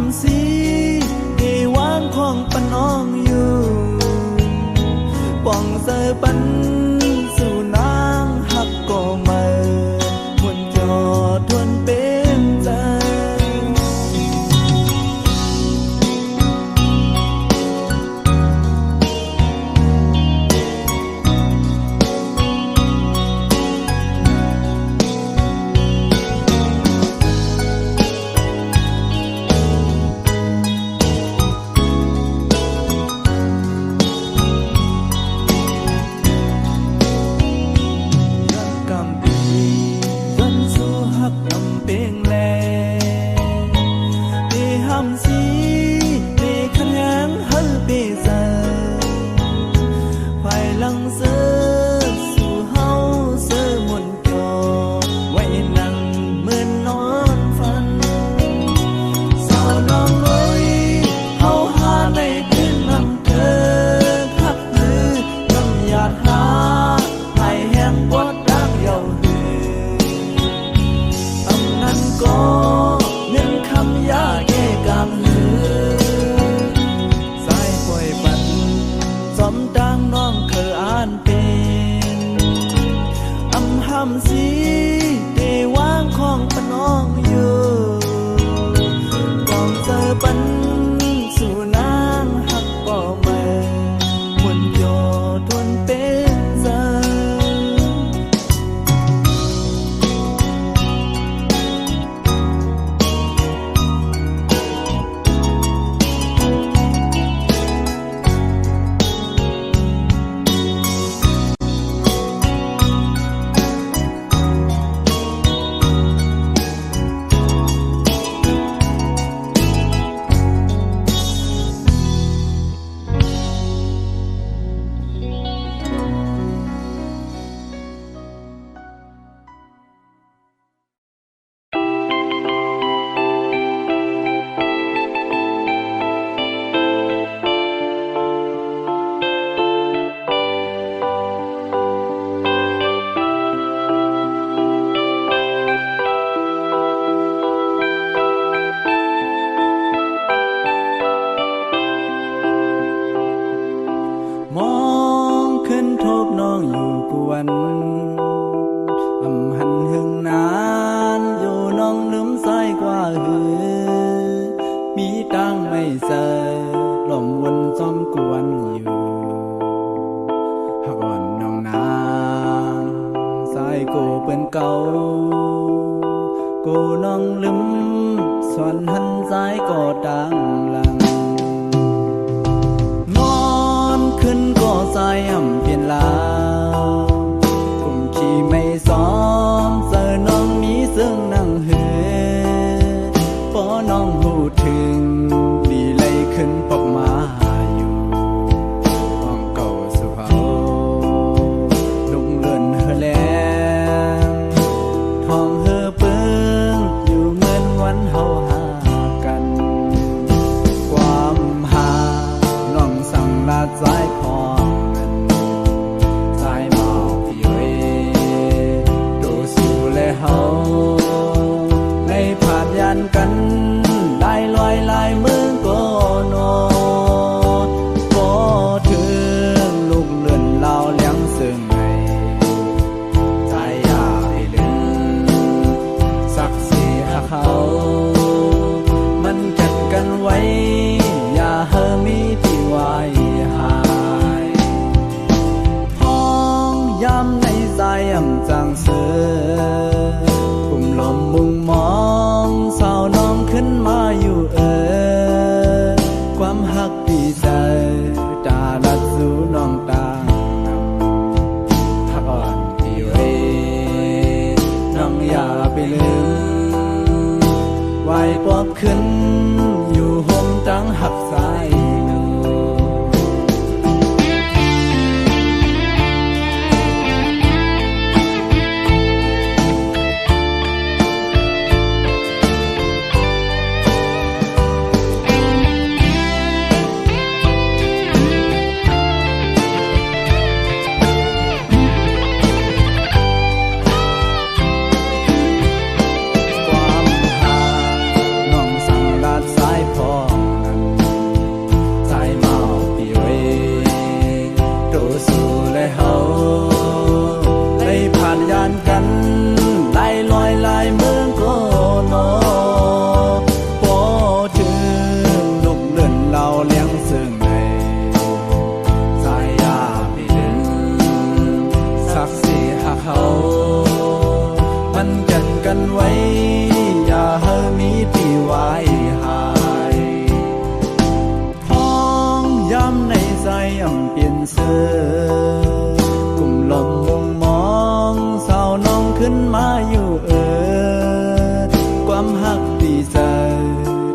ำสีได้วางของปนองอยู่ป่องเสอปันสู่นางหักก็เมื่อหมุนจอทวนเป็นใจสีได้วางของปนองอยู่กองเจอปันสู่นางหักป่อแม่หมุนโยทวนเป็นใจมองขึ้นทบน้องอยู่กวนหันหึงนานอยู่น้องลืมใส่กว่าหือมีตังไม่เจอลมวนจอมกวนอยู่หักอ่อนน้องนางใส่กูเป็นเก่ากูน้องลืมส่วนหันใจก็ดังหลังขึ้นก็ใจเปลี่ยนลาวกุมขี่ไม่ซ้อมเจอน้องมีซึ่งนั่งเหือพอน้องหูถึงดีเลยขึ้นปกมาอยู่ห้องเก่าสุภาลุงเลื่อนเฮแลงทองเฮเปิ้งอยู่เหมือนวันเฮาหากันความหาน้องสั่งลาใจกันได้ลอยลายมือก็โนก็ถึงลูกเลื่อนเล่าเลี้ยงซึ่งไงใจอยากให้ลืมสักสีเขามันจัดกันไว้อย่าเฮมีที่ไว้หายท้องย้ำในใจจังเสือกลุ่มลมมุ่งมองสาวน้องขึ้นมาอยู่ความหักดีใจตาลัดสู่น้องตานำหักอ่อนที่ไว้น้องอย่าไปลืมไหวปอบขึ้นอยู่ห่มตั้งหักสายสาย เซอ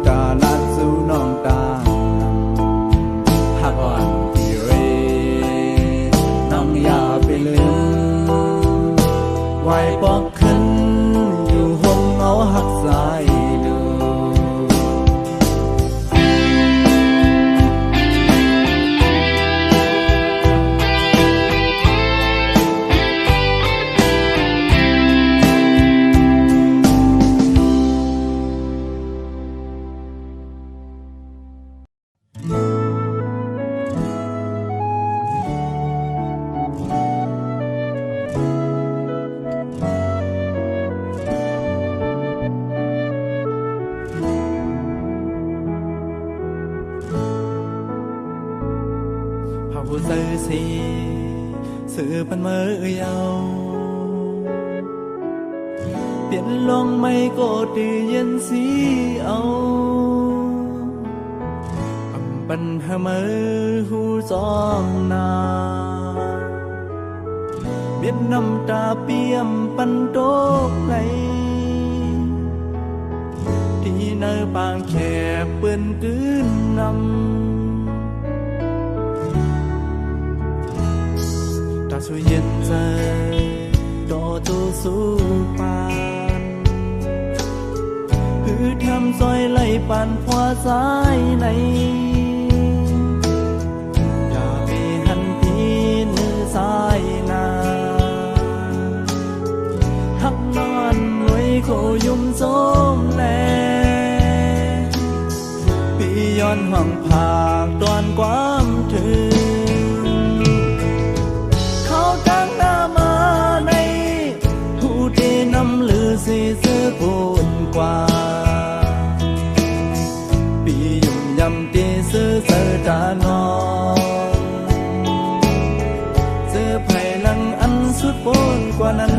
ตาลาสู่น้องตาหักอ่อนที่เรน้องอย่าไปลืมไว้บอกขึ้นอยู่ห้องเอาหักสายดูผู้สื่อสีสื่อปันเมื่อยาวเปลี่ยนลงไม่ก็ดีเย็นสีเอาอำปันหามือหูจอมนาเบียนน้ำตาเปี่ยมปันโตกไหลที่เนื้อปางแคบเปื้อนกืนนำสุเย็นใจต่อตัวสู้ปานหือทำซอยไหลปานพวาสายในอย่าไปหันพีเนื้อสายนาหักนอนไว้โคยุ่มโสมแลพี่ย้อนห่วงผากตอนความถึงสีเสื้อปูนกว่าปียุ่มยำตีเสื้อเสื้อตานองเสื้อไผ่ลังอันสุดปูนกว่านั้น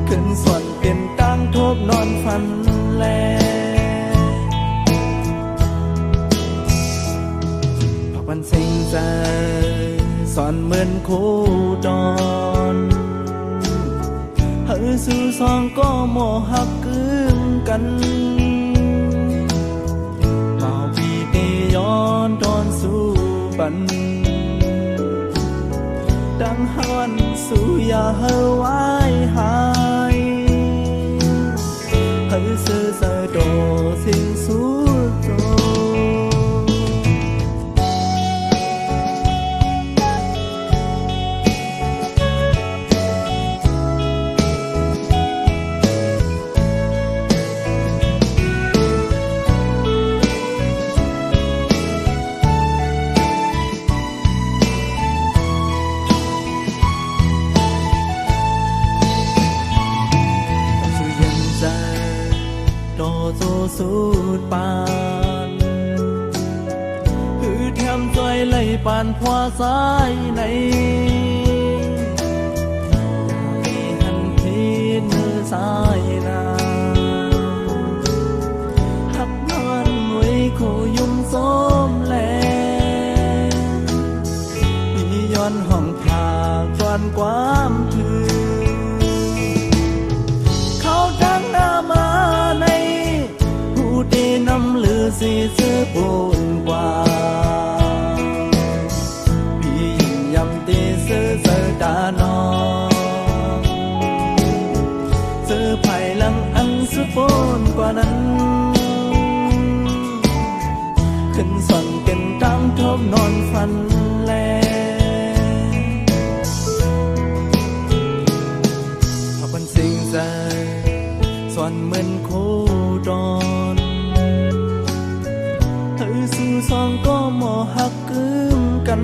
ขึ้นส่วนเปลี่ยนตั้งทบนอนฟันแลพักวันสิ่งใจสอนเหมือนคู่ดอนเฮ้ยสู่สองก็โมหักกึ่งกันเมาปีตีย้อนตอนสู่ปันดังฮอนสู่อย่าเฮาไว้หายเฮ้ยสื่อเสอโดสิ่งสู่โตสูดปานหือแถมใจไหลปานพวาสายในมีหันพีเนื้อสายนาหักนอนไว้โคยุ่มโสมแลพี่ย้อนห้องผากตอนความถึงเขาดังหน้ามาในตีน้ำลือสีเสื้อปูนกว่าพี่ยิ่งยำตีเสื้อเสื้อตานองเสื้อไผ่ลังอันสุดปูนกว่านั้นขึ้นส่วนเป็นตั้งทบนอนฟันแลพอเป็นสิ่งใจส่วนเหมือนคู่ดอนสู่สองก็โมหักกึ่งกัน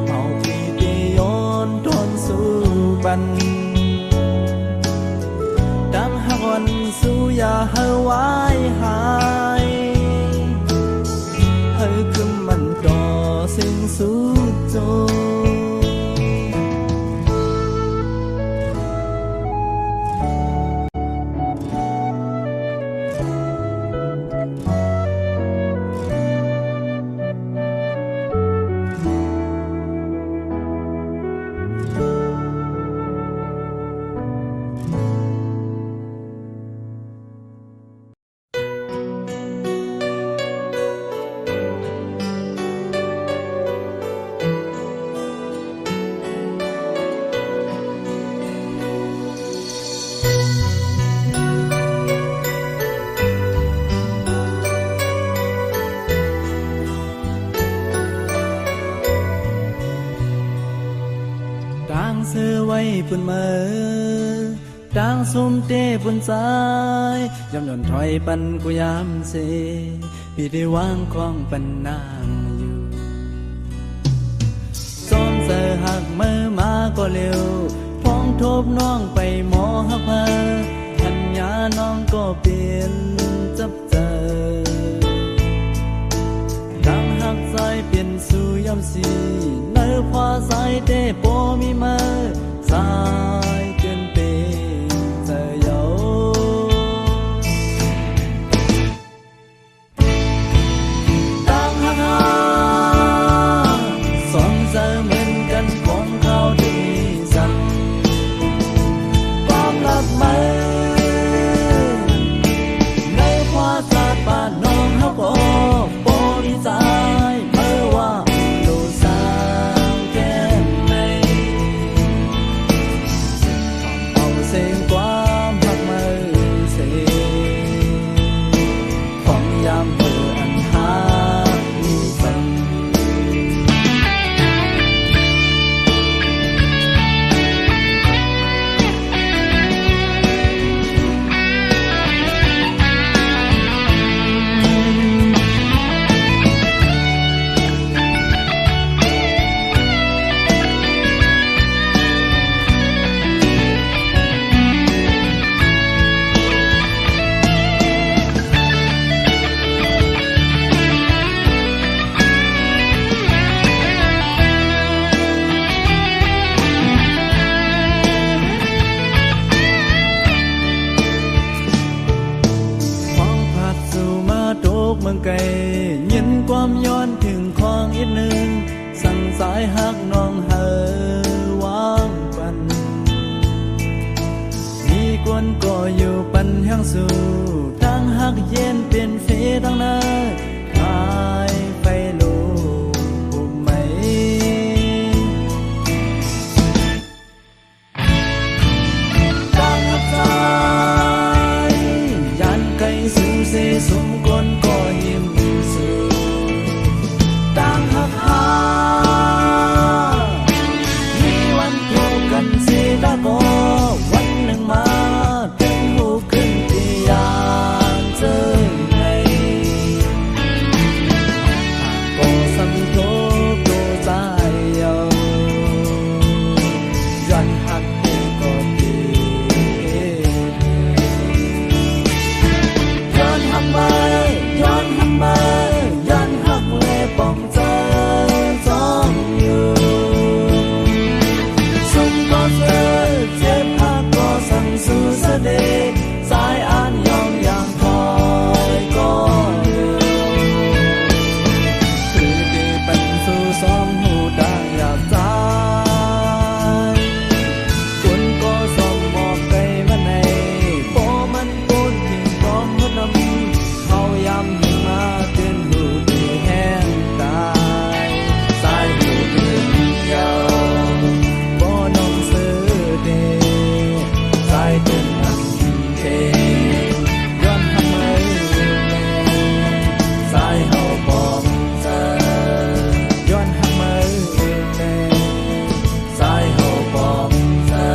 เมาปีตีย้อนทนสู่บันดังหักวันสู่อย่าเฮาไว้หายเฮาคือมันต่อสิ่งสู่โจ ปุ่นมาทางซุ่มเต้ปุ่นซ้ายยำหย่อนถอยปันกูยามเสพี่ได้วางของปันนางอยู่ซ้อมเสอหักมือมาก็เร็วพ้องทบน้องไปหมอหักพาพันยาน้องก็เปลี่ยนจับเจอดังหักใจเปลี่ยนสู่ยำสีเนื้อพอสายเต้โปมีมาสายเกินเปเจอเยาดังหักสองเจอเหมือนกันของเขาดีสั่นความลับมือในพอสาดป่านน้องเขาก็โปดีใจเมื่อว่าดูสางแก้มในเอาเสียงความหักมือเสียของยามเบื่ออันหามีฝันเมืองไกลยินความย้อนถึงของอีกหนึ่งสั่งสายหักน้องเฮอวางปันมีกวนก็อยู่ปันแห่งสู่ทางหักเย็นเป็นเฟดังหน้าทายไฟลูกไหมดังหักใจยันไกลสู่เสสมกลก็ยิ้มสู่ดังหักหามีวันพบกันเสียดาก็วันหนึ่งมาเป็นหูขึ้นที่ยานเจอในก็สันโทตัวใจเยายันหักเองก็ดีย้อนหักมาย้อนหักมาย้อนหักและป้องเจอจ้องอยู่สุ่มก็เจอเจ็บหักก็สั่งสู่เสด็จสายอ่านยองอย่างคอยก็เร็วคือดีเป็นสู่สองหูดังอยากใจคุณก็ส่งมอบไปมาในโปมันปูนทิ้งกองหัวนำเขาย้ำให้มาเตือนหูดีแห้งตายสายหูขึ้นยาวบ่น้องซื้อเดสายเดินนำเทย้อนทำไมสายเฮาบอกเจอย้อนทำไมสายเฮาบอกเจอ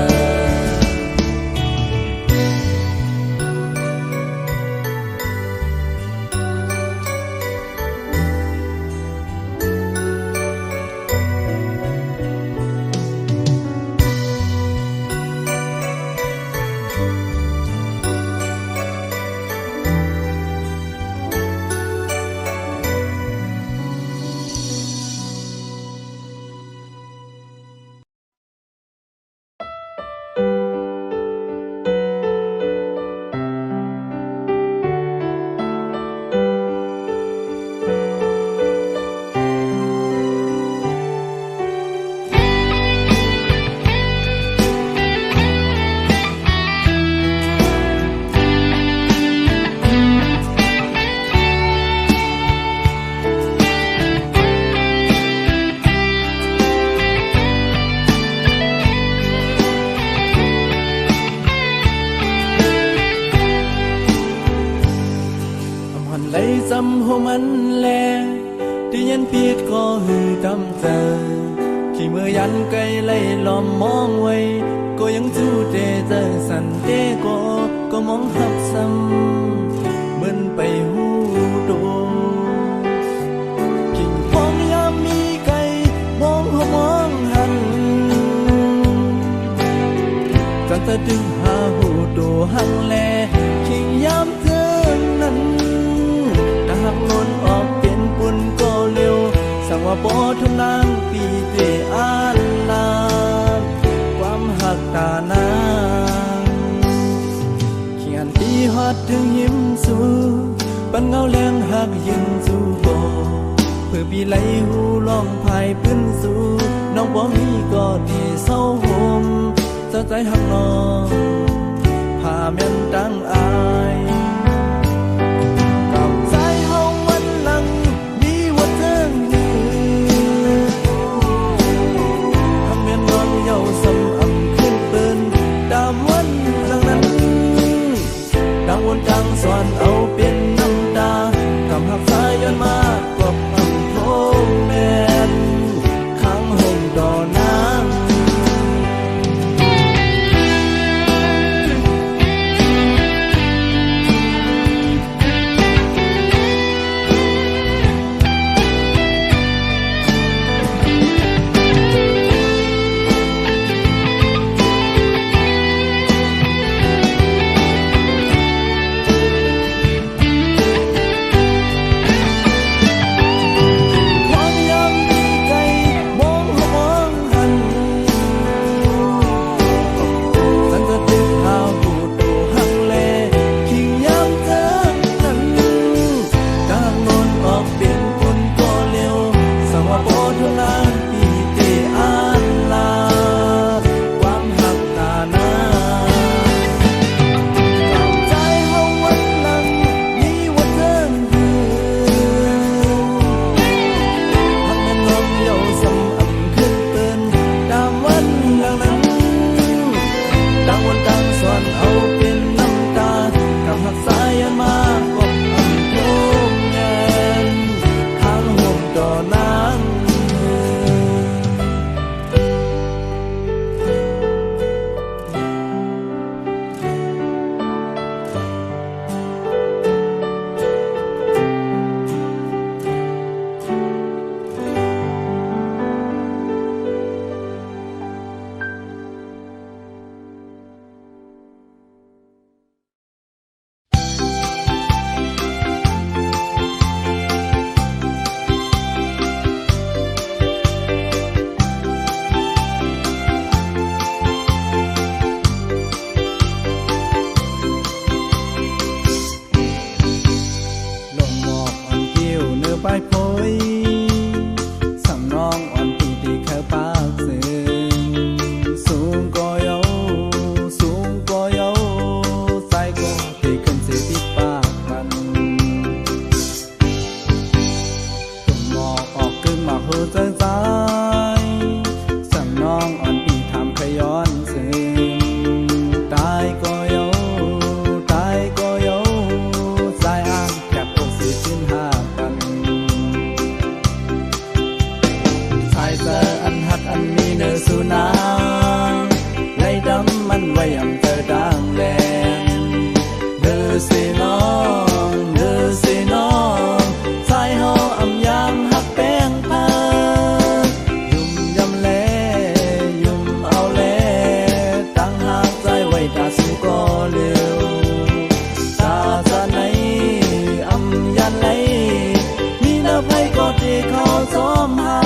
จำหัวมันแลที่ยันผิดก็หือทำเจอที่เมื่อยันไกลไล่ล้อมมองไว้ ก็ยังจูเจเจอสันเตก็มองหักซ้ำเหมือนไปหูโดกิ่งพองยามมีไก่มองหัวมองหันจังตะดึงหาหูโดหังแลกิ่งยามเธอนั้นถ้าหักล้นออกเป็นปุ่นก็เร็วสั่งว่าบ่ทุนางปีเตอ่านลาความหักตานางเขียนตีฮอดถึงยิ้มสู่ปันเงาแรงหักยินสู่บ่เพื่อปีไหลหูลองภายพื้นสู่น้องบ่มีก็ดีเศร้าโหมเจ้าใจหักน้องพาแม่นดังอายกับใจเฮาวันหลังมีว่าเทิงยืนทำแม่นนอนเยาสำอำขึ้นเปิ้นตามวันหลังนั้นดังวนดังสอนเอาเป็นน้ำตากำหักสายย้อนมากบอำโทแม่นข้างห่มดอนน้ำไปโพยสั่งน้องอ่อนปีตีแค่ปากเสียงสูงก็เยาสูงก็เยาใส่ก็ตีขึ้นเสียที่ปากมันตุ่มหมอกออกกึ่งหมากหูใจใจสั่งน้องอ่อนปีทำขย้อนเสียงตายก็เยาตายก็เยาใส่อ่างแคบอกเสียชิ้นห้าเจออันหักอันมีเนื้อสุนางในดำมันไว้ยำเธอดังแลนเนื้อสิน้องเนื้อสิน้องสายเฮาอำยามหักแป้งพายุ่มยำแลยุ่มเอาแลตั้งหากใจไว้ตาสู้ก็เร็วตาจะไหนอำยันไหลมีเนื้อไผก็ที่เขาซ้อมหา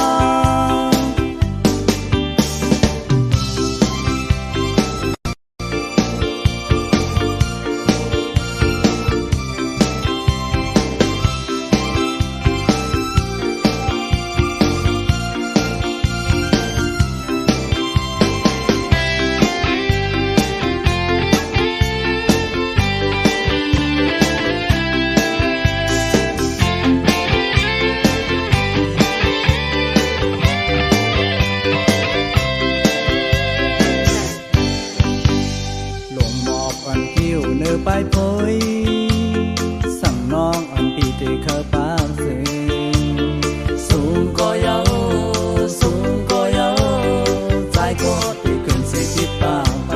ไปโพยสั่งน้องอันปีที่เคยปากเสียงสูงก็เยาสูงก็เยาใจก็ที่ขึ้นเสียที่ปาก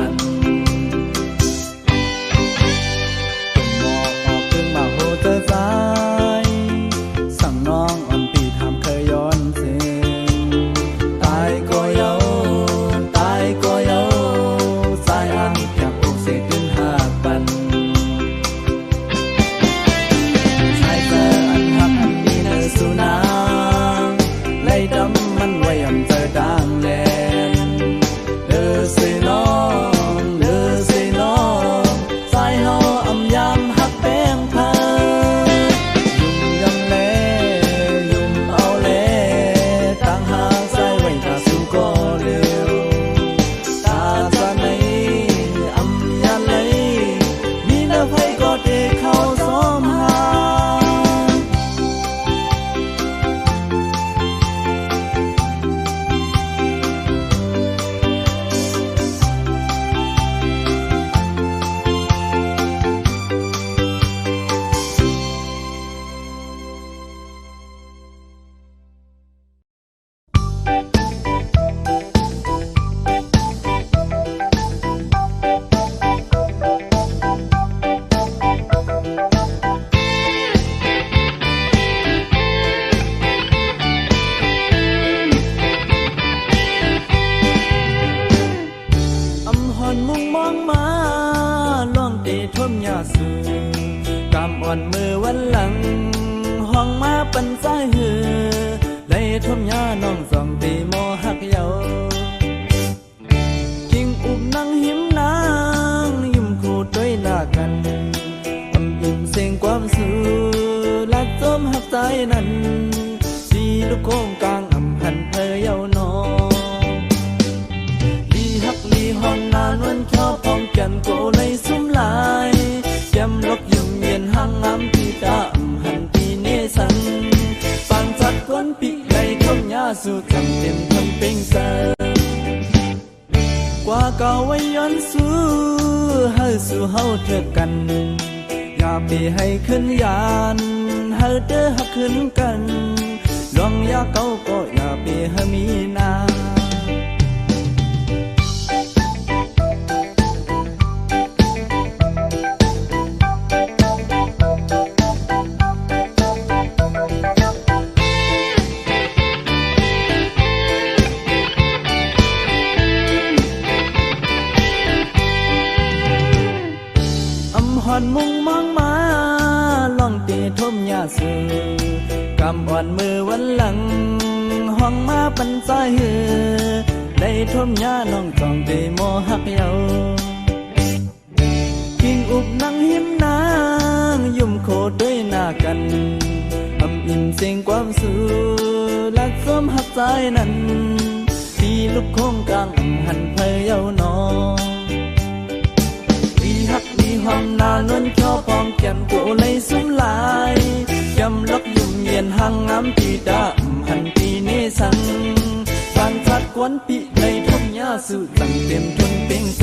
ทมยาสูกำอ่อนมือวันหลังห้องมาปันสายหือได้ทมยาน้องสองตีโมหักเยาทิ้งอุบนั่งหิมนางยิ้มคู่ด้วยหน้ากันอำอิ่มเสียงความสูลัดจมหักใจนั้นสีลูกโค้งกลางอำหันเพยเยาวนอลีหักลีหอนนานวันชอบพองแก่นโกเลยสุ่มลายแก้มลกยุ่มเย็นห้างงามที่ตาอำหันที่เนสันปางจัดก้นปีไก่ทมยาสู่จำเต็มทำเป็นเสกว่าเก่าไว้ย้อนสู้เฮาสู่เฮาเถิดกันอย่าไปให้ขึ้นยานเฮาเด้อหักขึ้นกันลองอย่าเก่าก็อย่าไปให้มีนาหอนมุงมองมาลองตีทมยาสูกำอ่อนมือวันหลังห้องมาปันสายหือได้ทมยาน้องจองตีโมหักเยากิ่งอุบนั่งหิมนางยุ่มโคด้วยหน้ากันอำอิ่มเสียงความสูลักสมหักใจนั้นที่ลูกโค้งกลางอำหันเพยเยาวนอหักดีหอมนานวนชอบพองแก้มโกเลยสุ่มลายยำลักยุ่มเย็นห่างงามปีดาหันปีเนสังบางชัดกวนปีในทมยาสู่ตั้งเต็มทนเป็นแส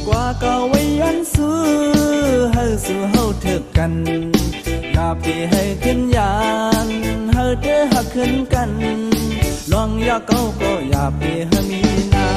กว่าเก่าไว้ยันสู้เฮาสู่เฮาเถิดกันอย่าไปให้ขึ้นยานเฮาเด้อหักขึ้นกันลองอย่าเก่าก็อย่าไปให้มีนา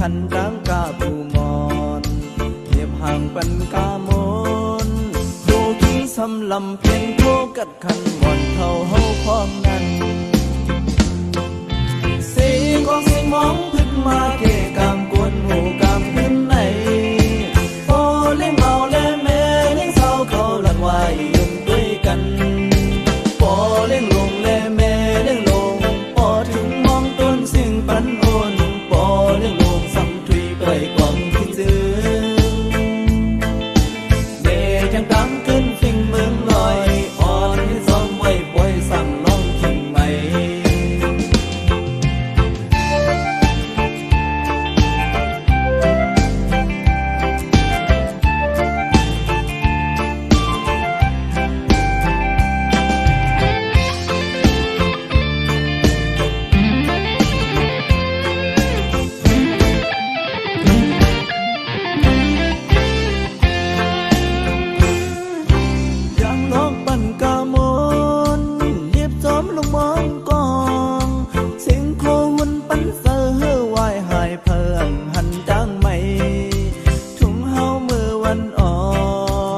ขันดังกาบูมอนเทียบห่างปันกามนดูขี้สำลำเพียงโคกัดขันบ่อนเท่าเฮาพร้อมนั้นเสียงของเสียงมองพึ่งมาเกกามกวนหมู่กามขึ้นไหนพอเล่งเมาเล่แม่เล่งเศร้าเขาหลักไว้ยุ่งด้วยกันพอเล่งลงเล่แม่เล่งลงพอถึงมองต้นสิ่งปันโอนพอเล่งลงสัมถุยไปกล่องที่เจอเดจังตั้งขึ้นฟิ่งเมืองลอยอ่อนที่ซ้อมไว้ปล่อยสั่งลองทิ้งไหมยังลองปั่นกามนเรียบจอมลงมองกองเสียงโควนปั่นเสือวายหายเพิ่งหันจังไหมทุ่งเฮามือวันอ่อ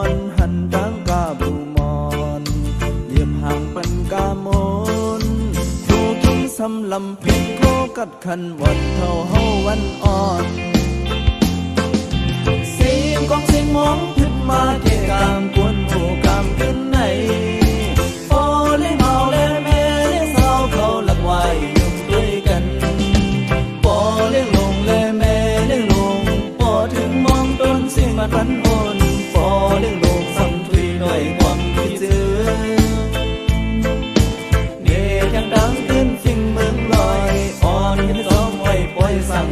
นหันจังกาบูมอนเรียบห่างปั่นกามนดูทิ้งสำลำเพียงโคกัดขันวันเท่าเฮาวันอ่อนเสียงของเสียงมองพึ่งมาเกกามกวนหมู่กามขึ้นไหนพอเล่เมาเล่แม่เล่เศร้าเขาหลักไว้ยุ่งด้วยกันพอเล่ลงเล่แม่เล่ลงพอถึงมองต้นเสียงมันปันโอนพอเล่ลงสัมถุยด้วยความที่เจอเดยังดังขึ้นฟิ่งเมืองลอยอ่อนที่ซ้อมไว้ปล่อยสั่ง